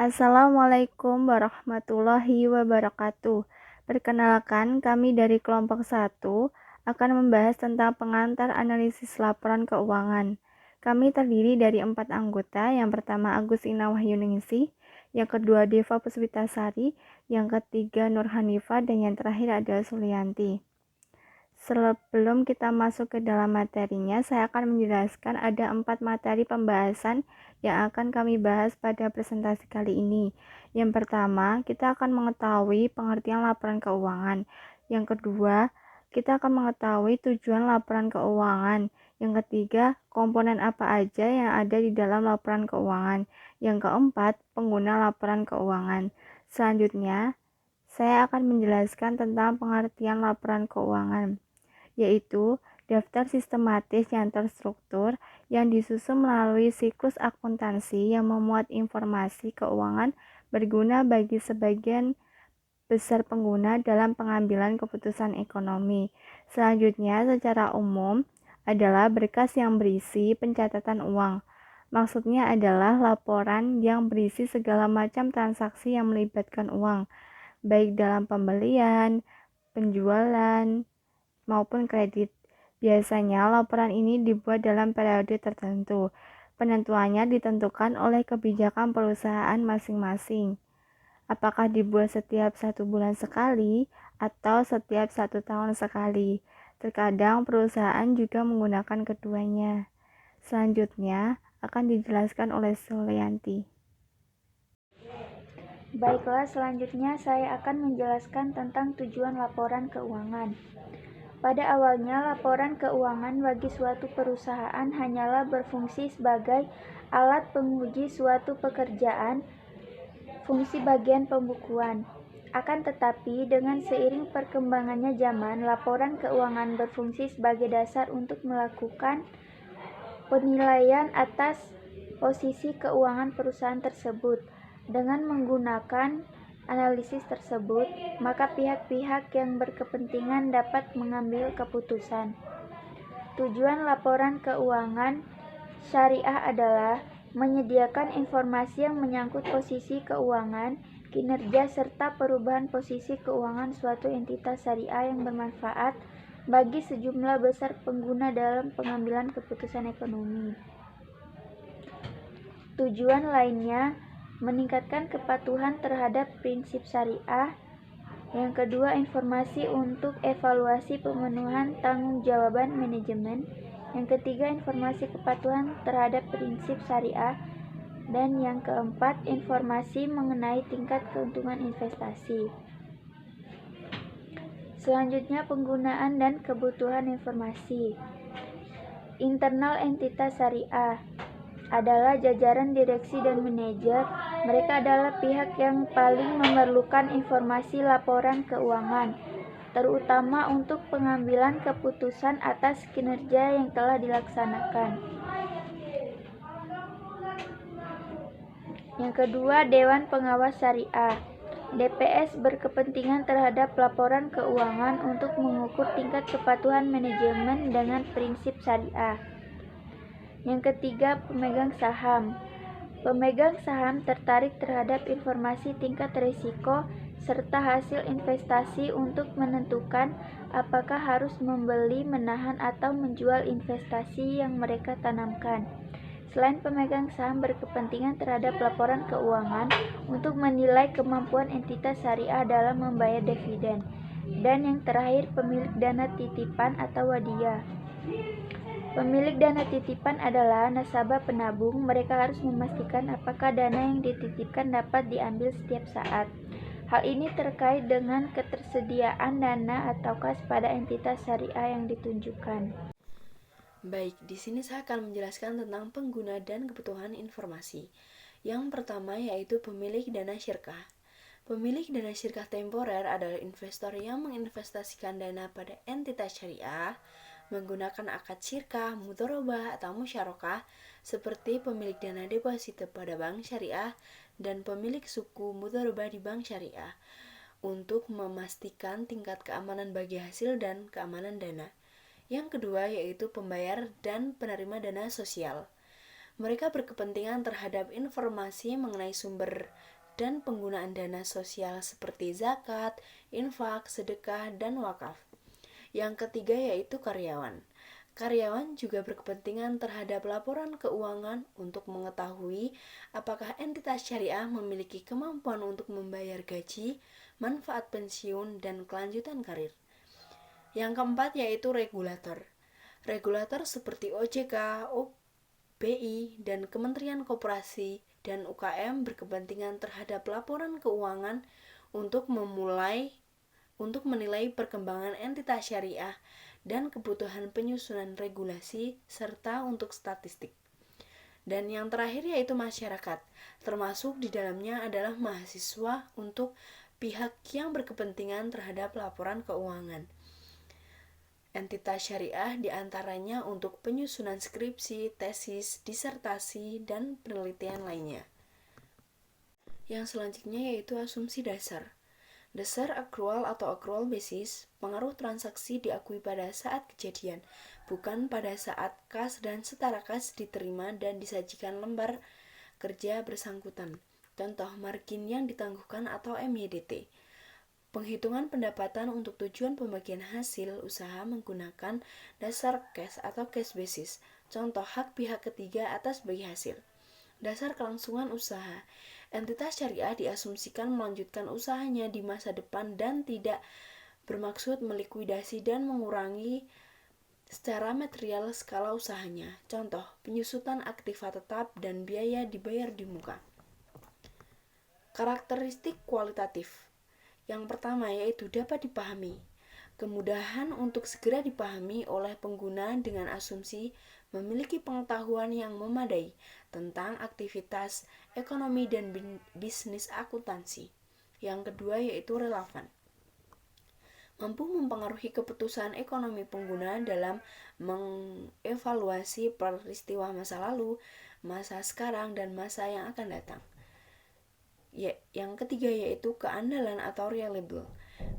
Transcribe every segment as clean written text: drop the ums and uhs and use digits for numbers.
Assalamualaikum warahmatullahi wabarakatuh. Perkenalkan, kami dari kelompok 1 akan membahas tentang pengantar analisis laporan keuangan. Kami terdiri dari 4 anggota. Yang pertama Agus Ina Wahyuningsih, yang kedua Deva Puspitasari, yang ketiga Nur Hanifah, dan yang terakhir adalah Sulianti. Sebelum kita masuk ke dalam materinya, saya akan menjelaskan ada 4 materi pembahasan yang akan kami bahas pada presentasi kali ini. Yang pertama, kita akan mengetahui pengertian laporan keuangan. Yang kedua, kita akan mengetahui tujuan laporan keuangan. Yang ketiga, komponen apa aja yang ada di dalam laporan keuangan. Yang keempat, pengguna laporan keuangan. Selanjutnya, saya akan menjelaskan tentang pengertian laporan keuangan, yaitu daftar sistematis yang terstruktur yang disusun melalui siklus akuntansi yang memuat informasi keuangan berguna bagi sebagian besar pengguna dalam pengambilan keputusan ekonomi. Selanjutnya, secara umum adalah berkas yang berisi pencatatan uang. Maksudnya adalah laporan yang berisi segala macam transaksi yang melibatkan uang, baik dalam pembelian, penjualan, maupun kredit. Biasanya laporan ini dibuat dalam periode tertentu. Penentuannya ditentukan oleh kebijakan perusahaan masing-masing. Apakah dibuat setiap 1 bulan sekali atau setiap 1 tahun sekali. Terkadang perusahaan juga menggunakan keduanya. Selanjutnya akan dijelaskan oleh Sulianti. Baiklah, selanjutnya saya akan menjelaskan tentang tujuan laporan keuangan. Pada awalnya, laporan keuangan bagi suatu perusahaan hanyalah berfungsi sebagai alat penguji suatu pekerjaan, fungsi bagian pembukuan. Akan tetapi, dengan seiring perkembangannya zaman, laporan keuangan berfungsi sebagai dasar untuk melakukan penilaian atas posisi keuangan perusahaan tersebut. Dengan menggunakan analisis tersebut, maka pihak-pihak yang berkepentingan dapat mengambil keputusan. Tujuan laporan keuangan syariah adalah menyediakan informasi yang menyangkut posisi keuangan, kinerja, serta perubahan posisi keuangan suatu entitas syariah yang bermanfaat bagi sejumlah besar pengguna dalam pengambilan keputusan ekonomi. Tujuan lainnya meningkatkan kepatuhan terhadap prinsip syariah. Yang kedua, informasi untuk evaluasi pemenuhan tanggung-jawaban manajemen. Yang ketiga, informasi kepatuhan terhadap prinsip syariah. Dan yang keempat, informasi mengenai tingkat keuntungan investasi. Selanjutnya, penggunaan dan kebutuhan informasi. Internal entitas syariah adalah jajaran direksi dan manajer. Mereka adalah pihak yang paling memerlukan informasi laporan keuangan, terutama untuk pengambilan keputusan atas kinerja yang telah dilaksanakan. Yang kedua, Dewan Pengawas Syariah. DPS berkepentingan terhadap laporan keuangan untuk mengukur tingkat kepatuhan manajemen dengan prinsip syariah. Yang ketiga, pemegang saham. Pemegang saham tertarik terhadap informasi tingkat risiko serta hasil investasi untuk menentukan apakah harus membeli, menahan, atau menjual investasi yang mereka tanamkan. Selain pemegang saham berkepentingan terhadap laporan keuangan untuk menilai kemampuan entitas syariah dalam membayar dividen. Dan yang terakhir, pemilik dana titipan atau wadiyah. Pemilik dana titipan adalah nasabah penabung. Mereka harus memastikan apakah dana yang dititipkan dapat diambil setiap saat. Hal ini terkait dengan ketersediaan dana atau kas pada entitas syariah yang ditunjukkan. Baik, di sini saya akan menjelaskan tentang pengguna dan kebutuhan informasi. Yang pertama yaitu pemilik dana syirkah. Pemilik dana syirkah temporer adalah investor yang menginvestasikan dana pada entitas syariah menggunakan akad syirkah, mudharabah, atau musyarakah seperti pemilik dana deposito pada bank syariah dan pemilik suku mudharabah di bank syariah untuk memastikan tingkat keamanan bagi hasil dan keamanan dana. Yang kedua yaitu pembayar dan penerima dana sosial. Mereka berkepentingan terhadap informasi mengenai sumber dan penggunaan dana sosial seperti zakat, infak, sedekah, dan wakaf. Yang ketiga yaitu karyawan. Karyawan juga berkepentingan terhadap laporan keuangan untuk mengetahui apakah entitas syariah memiliki kemampuan untuk membayar gaji, manfaat pensiun, dan kelanjutan karir. Yang keempat yaitu regulator. Regulator seperti OJK, BI, dan Kementerian Koperasi dan UKM berkepentingan terhadap laporan keuangan untuk menilai perkembangan entitas syariah dan kebutuhan penyusunan regulasi serta untuk statistik. Dan yang terakhir yaitu masyarakat, termasuk di dalamnya adalah mahasiswa untuk pihak yang berkepentingan terhadap laporan keuangan. Entitas syariah diantaranya untuk penyusunan skripsi, tesis, disertasi, dan penelitian lainnya. Yang selanjutnya yaitu asumsi dasar. Dasar accrual atau accrual basis, pengaruh transaksi diakui pada saat kejadian, bukan pada saat kas dan setara kas diterima dan disajikan lembar kerja bersangkutan. Contoh margin yang ditangguhkan atau MYDT. Penghitungan pendapatan untuk tujuan pembagian hasil usaha menggunakan dasar cash atau cash basis. Contoh hak pihak ketiga atas bagi hasil. Dasar kelangsungan usaha. Entitas syariah diasumsikan melanjutkan usahanya di masa depan dan tidak bermaksud melikuidasi dan mengurangi secara material skala usahanya. Contoh, penyusutan aktiva tetap dan biaya dibayar di muka. Karakteristik kualitatif. Yang pertama yaitu dapat dipahami. Kemudahan untuk segera dipahami oleh pengguna dengan asumsi memiliki pengetahuan yang memadai tentang aktivitas ekonomi dan bisnis akuntansi. Yang kedua yaitu relevan. Mampu mempengaruhi keputusan ekonomi pengguna dalam mengevaluasi peristiwa masa lalu, masa sekarang, dan masa yang akan datang. Yang ketiga yaitu keandalan atau reliable,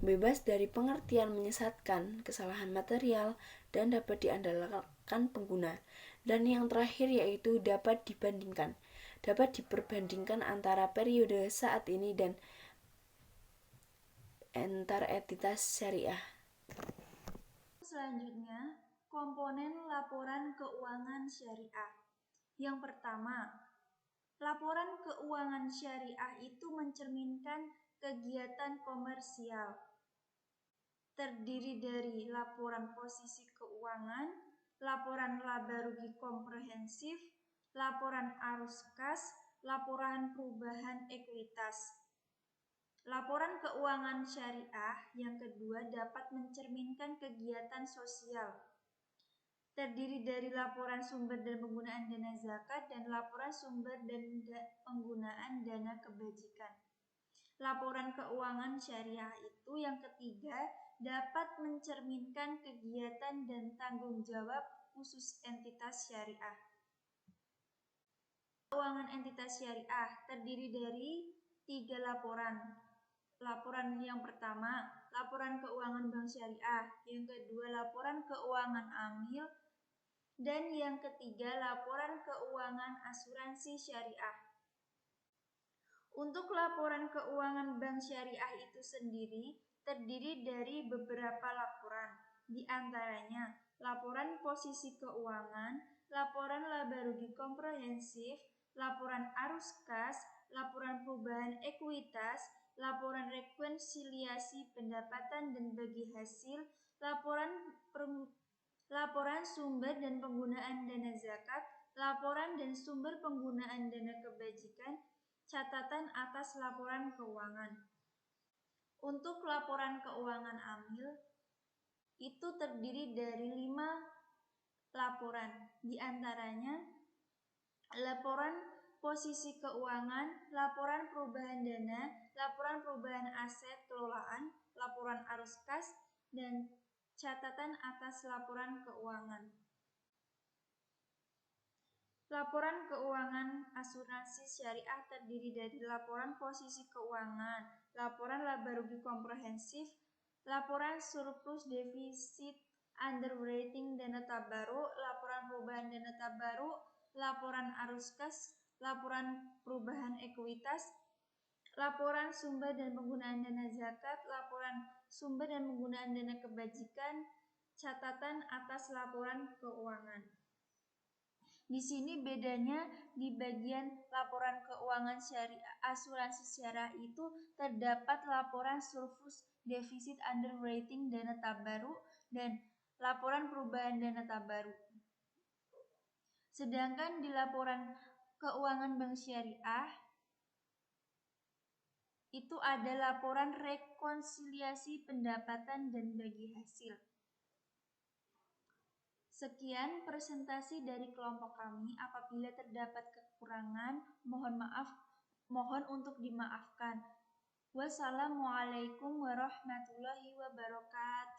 bebas dari pengertian menyesatkan, kesalahan material, dan dapat diandalkan pengguna. Dan yang terakhir yaitu dapat diperbandingkan antara periode saat ini dan antar entitas syariah. Selanjutnya, komponen laporan keuangan syariah. Yang pertama, laporan keuangan syariah itu mencerminkan kegiatan komersial. Terdiri dari laporan posisi keuangan, laporan laba rugi komprehensif, laporan arus kas, laporan perubahan ekuitas. Laporan keuangan syariah yang kedua dapat mencerminkan kegiatan sosial. Terdiri dari laporan sumber dan penggunaan dana zakat dan laporan sumber dan penggunaan dana kebajikan. Laporan keuangan syariah itu yang ketiga dapat mencerminkan kegiatan dan tanggung jawab khusus entitas syariah. Keuangan entitas syariah terdiri dari 3 laporan. Laporan yang pertama, laporan keuangan bank syariah. Yang kedua, laporan keuangan amil. Dan yang ketiga, laporan keuangan asuransi syariah. Untuk laporan keuangan bank syariah itu sendiri terdiri dari beberapa laporan, di antaranya laporan posisi keuangan, laporan laba rugi komprehensif, laporan arus kas, laporan perubahan ekuitas, laporan rekonsiliasi pendapatan dan bagi hasil, laporan sumber dan penggunaan dana zakat, laporan dan sumber penggunaan dana kebajikan, catatan atas laporan keuangan. Untuk laporan keuangan amil, itu terdiri dari 5 laporan, di antaranya laporan posisi keuangan, laporan perubahan dana, laporan perubahan aset kelolaan, laporan arus kas, dan catatan atas laporan keuangan. Laporan keuangan asuransi syariah terdiri dari laporan posisi keuangan, laporan laba rugi komprehensif, laporan surplus defisit underwriting dana tabaruk, laporan perubahan dana tabaruk, laporan arus kas, laporan perubahan ekuitas, laporan sumber dan penggunaan dana zakat, laporan sumber dan penggunaan dana kebajikan, catatan atas laporan keuangan. Di sini bedanya di bagian laporan keuangan syariah asuransi syariah itu terdapat laporan surplus defisit underwriting dana tabaruk dan laporan perubahan dana tabaruk. Sedangkan di laporan keuangan bank syariah itu ada laporan rekonsiliasi pendapatan dan bagi hasil. Sekian presentasi dari kelompok kami. Apabila terdapat kekurangan, mohon untuk dimaafkan. Wassalamualaikum warahmatullahi wabarakatuh.